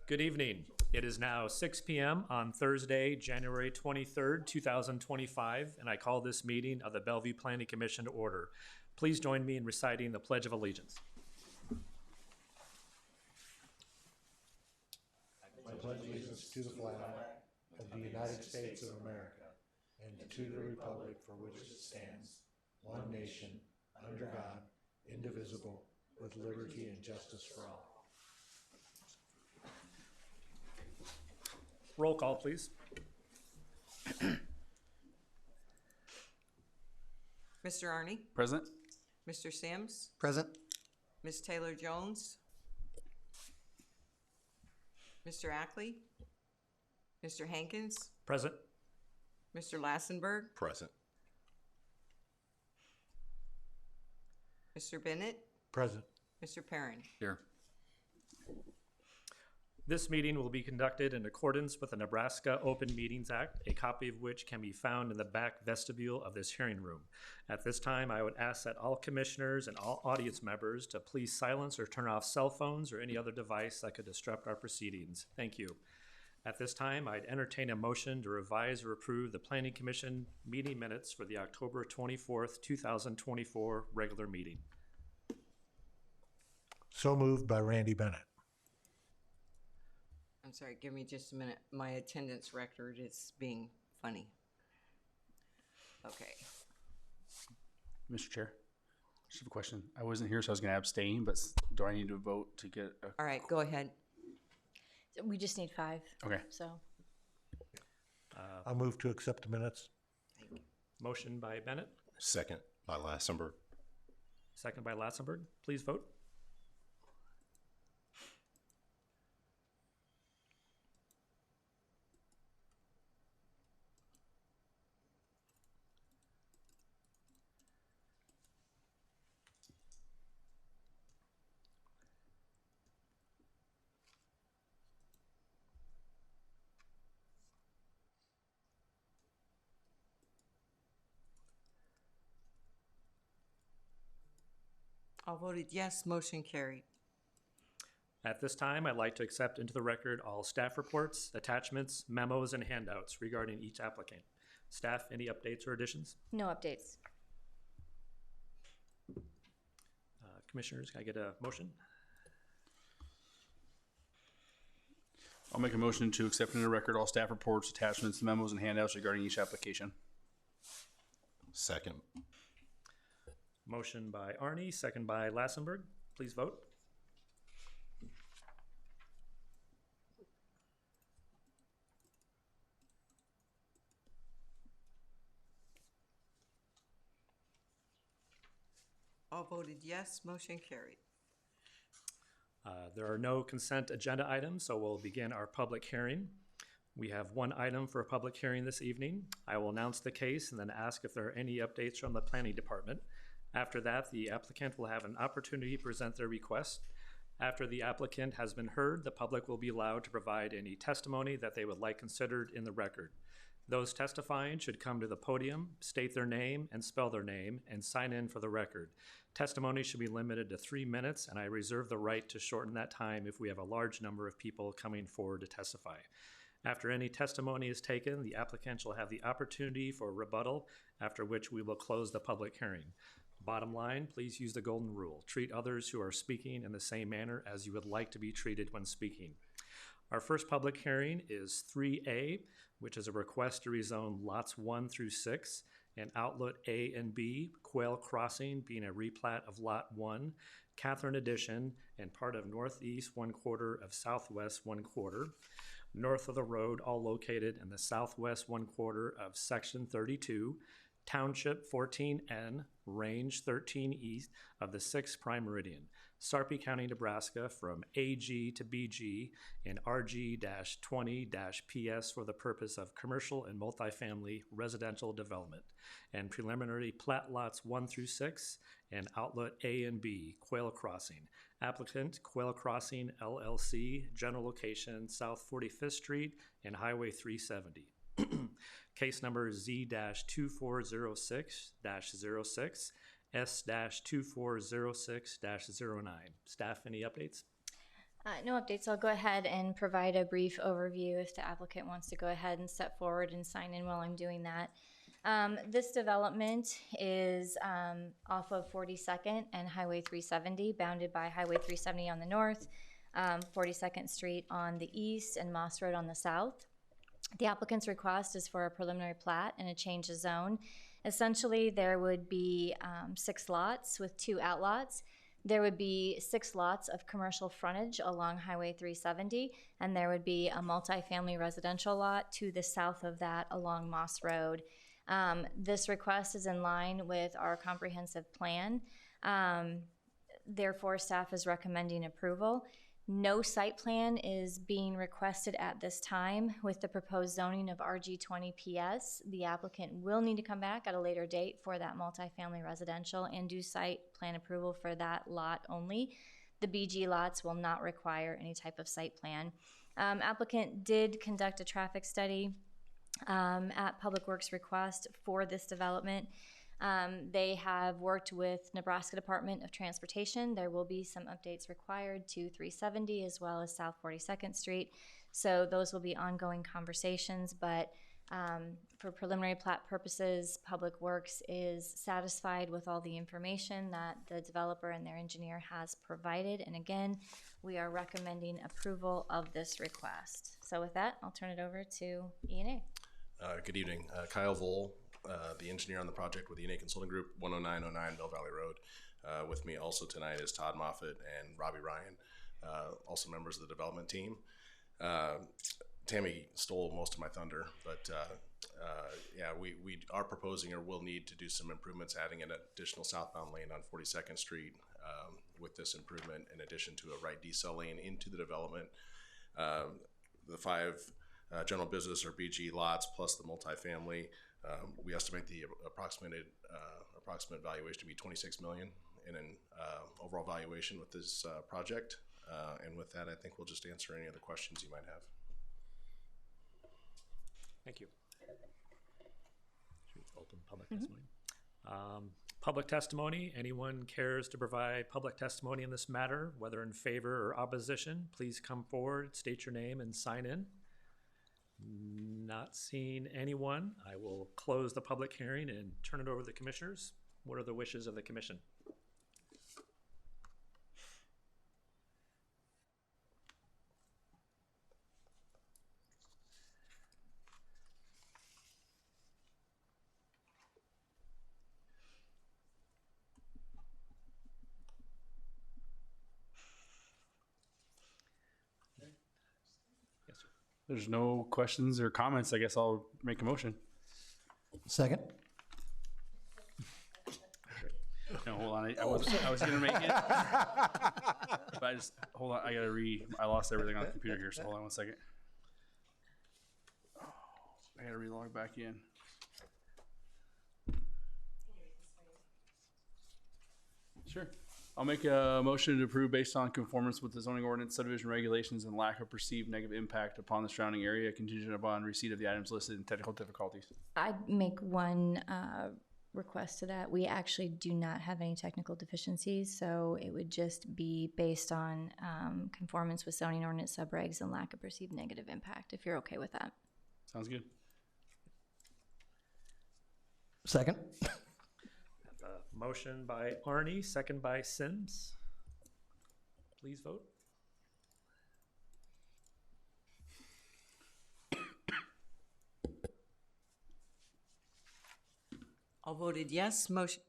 Good evening. It is now 6 p.m. on Thursday, January 23rd, 2025, and I call this meeting of the Bellevue Planning Commission to order. Please join me in reciting the Pledge of Allegiance. I pledge allegiance to the flag of the United States of America and to the republic for which it stands, one nation, under God, indivisible, with liberty and justice for all. Roll call, please. Mr. Arney, Present. Mr. Sims, Present. Ms. Taylor-Jones, Mr. Ackley, Mr. Hankins, Present. Mr. Lassenberg, Present. Mr. Bennett, Present. Mr. Perrin. Here. This meeting will be conducted in accordance with the Nebraska Open Meetings Act, a copy of which can be found in the back vestibule of this hearing room. At this time, I would ask that all commissioners and all audience members to please silence or turn off cell phones or any other device that could disrupt our proceedings. Thank you. At this time, I'd entertain a motion to revise or approve the Planning Commission meeting minutes for the October 24th, 2024 regular meeting. So moved by Randy Bennett. I'm sorry, give me just a minute. My attendance record is being funny. Okay. Mr. Chair, I just have a question. I wasn't here, so I was going to abstain, but do I need to vote to get a... All right, go ahead. We just need 5. Okay. So I'll move to accept the minutes. Motion by Bennett, Second by Lassenberg. second by Lassenberg. Please vote. All voted yes, motion carried. At this time, I'd like to accept into the record all staff reports, attachments, memos, and handouts regarding each applicant. Staff, any updates or additions? no updates. Commissioners, can I get a motion? I'll make a motion to accept into the record all staff reports, attachments, memos, and handouts regarding each application. Second. Motion by Arney, second by Lassenberg. Please vote. All voted yes, motion carried. There are no consent agenda items, so we'll begin our public hearing. We have one item for a public hearing this evening. I will announce the case and then ask if there are any updates from the planning department. After that, the applicant will have an opportunity to present their request. After the applicant has been heard, the public will be allowed to provide any testimony that they would like considered in the record. Those testifying should come to the podium, state their name and spell their name, and sign in for the record. Testimony should be limited to 3 minutes, and I reserve the right to shorten that time if we have a large number of people coming forward to testify. After any testimony is taken, the applicant shall have the opportunity for a rebuttal, after which we will close the public hearing. Bottom line, please use the golden rule. Treat others who are speaking in the same manner as you would like to be treated when speaking. Our first public hearing is 3A, which is a request to rezone lots 1 through 6 and outlet A and B, Quail Crossing being a replat of lot 1, Catherine Addition, and part of northeast 1/4 of southwest 1/4. North of the road, all located in the southwest 1/4 of section 32, Township 14N, Range 13 east of the 6th prime meridian, Sarpy County, Nebraska, from AG to BG and RG-20-PS for the purpose of commercial and multifamily residential development, and preliminary plat lots 1 through 6 and outlet A and B, Quail Crossing. Applicant, Quail Crossing LLC, general location South 45th Street and Highway 370. Case number Z-2406-06, S-2406-09. Staff, any updates? No updates. I'll go ahead and provide a brief overview if the applicant wants to go ahead and step forward and sign in while I'm doing that. This development is off of 42nd and Highway 370, bounded by Highway 370 on the north, 42nd Street on the east, and Moss Road on the south. The applicant's request is for a preliminary plat and a change of zone. Essentially, there would be 6 lots with 2 outlots. There would be 6 lots of commercial frontage along Highway 370, and there would be a multifamily residential lot to the south of that along Moss Road. This request is in line with our comprehensive plan. Therefore, staff is recommending approval. No site plan is being requested at this time. With the proposed zoning of RG20 PS, the applicant will need to come back at a later date for that multifamily residential and do site plan approval for that lot only. The BG lots will not require any type of site plan. Applicant did conduct a traffic study at Public Works request for this development. They have worked with Nebraska Department of Transportation. There will be some updates required to 370 as well as South 42nd Street. So those will be ongoing conversations, but for preliminary plat purposes, Public Works is satisfied with all the information that the developer and their engineer has provided. And again, we are recommending approval of this request. So with that, I'll turn it over to E&A. Good evening. Kyle Vole, the engineer on the project with E&A Consulting Group, 10909 Bell Valley Road. With me also tonight is Todd Moffitt and Robbie Ryan, also members of the development team. Tammy stole most of my thunder, but yeah, we are proposing or will need to do some improvements, adding an additional southbound lane on 42nd Street with this improvement, in addition to a right decel lane into the development. The 5 general business or BG lots plus the multifamily, we estimate the approximate valuation to be $26 million in an overall valuation with this project. And with that, I think we'll just answer any other questions you might have. Thank you. Should we open public testimony? Public testimony. Anyone cares to provide public testimony in this matter, whether in favor or opposition, please come forward, state your name, and sign in. Not seeing anyone, I will close the public hearing and turn it over to the commissioners. What are the wishes of the commission? Yes, sir. There's no questions or comments. I guess I'll make a motion. Second. No, hold on. I was gonna make it, but hold on. I lost everything on the computer here. So hold on one second. Oh, I gotta re-log back in. Sure. I'll make a motion to approve based on conformance with the zoning ordinance, subdivision regulations, and lack of perceived negative impact upon the surrounding area, contingent upon receipt of the items listed in technical difficulties. I'd make one request to that. We actually do not have any technical deficiencies, so it would just be based on conformance with zoning ordinance subregs and lack of perceived negative impact, if you're okay with that. Sounds good. Second. Motion by Arnie, second by Sims. Please vote. All voted yes. Motion.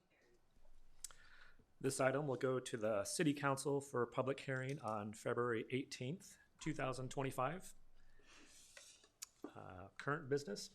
This item will go to the City Council for public hearing on February 18th, 2025. Current business.